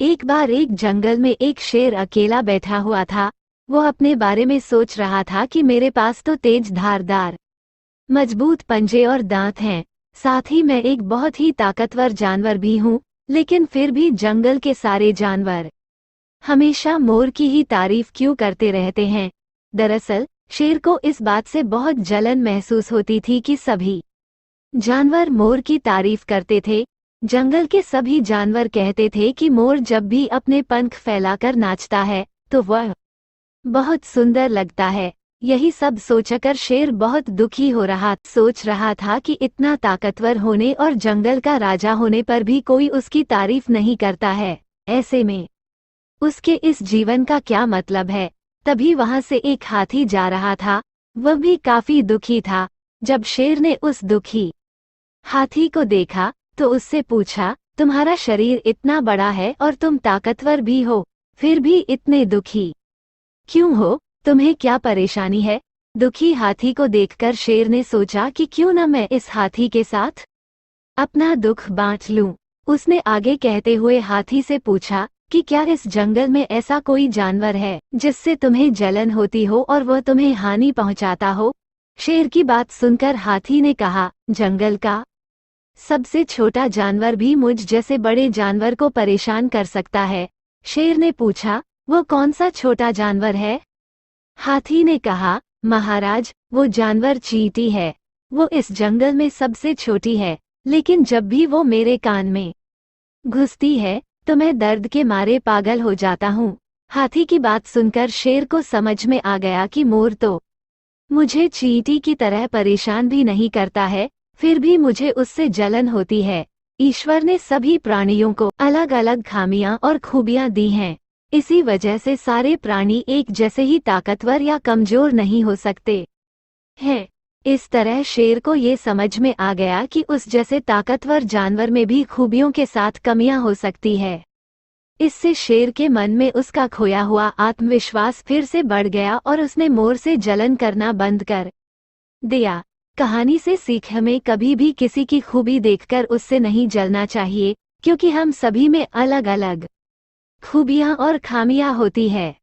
एक बार एक जंगल में एक शेर अकेला बैठा हुआ था। वो अपने बारे में सोच रहा था कि मेरे पास तो तेज धारदार मजबूत पंजे और दांत हैं, साथ ही मैं एक बहुत ही ताकतवर जानवर भी हूँ। लेकिन फिर भी जंगल के सारे जानवर हमेशा मोर की ही तारीफ क्यों करते रहते हैं। दरअसल शेर को इस बात से बहुत जलन महसूस होती थी कि सभी जानवर मोर की तारीफ करते थे। जंगल के सभी जानवर कहते थे कि मोर जब भी अपने पंख फैलाकर नाचता है तो वह बहुत सुंदर लगता है। यही सब सोचकर शेर बहुत दुखी हो रहा, सोच रहा था कि इतना ताकतवर होने और जंगल का राजा होने पर भी कोई उसकी तारीफ नहीं करता है। ऐसे में उसके इस जीवन का क्या मतलब है। तभी वहां से एक हाथी जा रहा था। वह भी काफी दुखी था। जब शेर ने उस दुखी हाथी को देखा तो उससे पूछा, तुम्हारा शरीर इतना बड़ा है और तुम ताकतवर भी हो, फिर भी इतने दुखी क्यों हो? तुम्हें क्या परेशानी है? दुखी हाथी को देखकर शेर ने सोचा कि क्यों न मैं इस हाथी के साथ अपना दुख बांट लूं। उसने आगे कहते हुए हाथी से पूछा कि क्या इस जंगल में ऐसा कोई जानवर है जिससे तुम्हें जलन होती हो और वह तुम्हें हानि पहुंचाता हो? शेर की बात सुनकर हाथी ने कहा, जंगल का सबसे छोटा जानवर भी मुझ जैसे बड़े जानवर को परेशान कर सकता है। शेर ने पूछा, वो कौन सा छोटा जानवर है? हाथी ने कहा, महाराज, वो जानवर चींटी है। वो इस जंगल में सबसे छोटी है, लेकिन जब भी वो मेरे कान में घुसती है तो मैं दर्द के मारे पागल हो जाता हूँ। हाथी की बात सुनकर शेर को समझ में आ गया कि मोर तो मुझे चींटी की तरह परेशान भी नहीं करता है, फिर भी मुझे उससे जलन होती है। ईश्वर ने सभी प्राणियों को अलग अलग खामियां और खूबियां दी हैं। इसी वजह से सारे प्राणी एक जैसे ही ताकतवर या कमजोर नहीं हो सकते हैं। इस तरह शेर को ये समझ में आ गया कि उस जैसे ताकतवर जानवर में भी खूबियों के साथ कमियां हो सकती है। इससे शेर के मन में उसका खोया हुआ आत्मविश्वास फिर से बढ़ गया और उसने मोर से जलन करना बंद कर दिया। कहानी से सीख, हमें कभी भी किसी की खूबी देखकर उससे नहीं जलना चाहिए, क्योंकि हम सभी में अलग अलग खूबियां और खामियां होती है।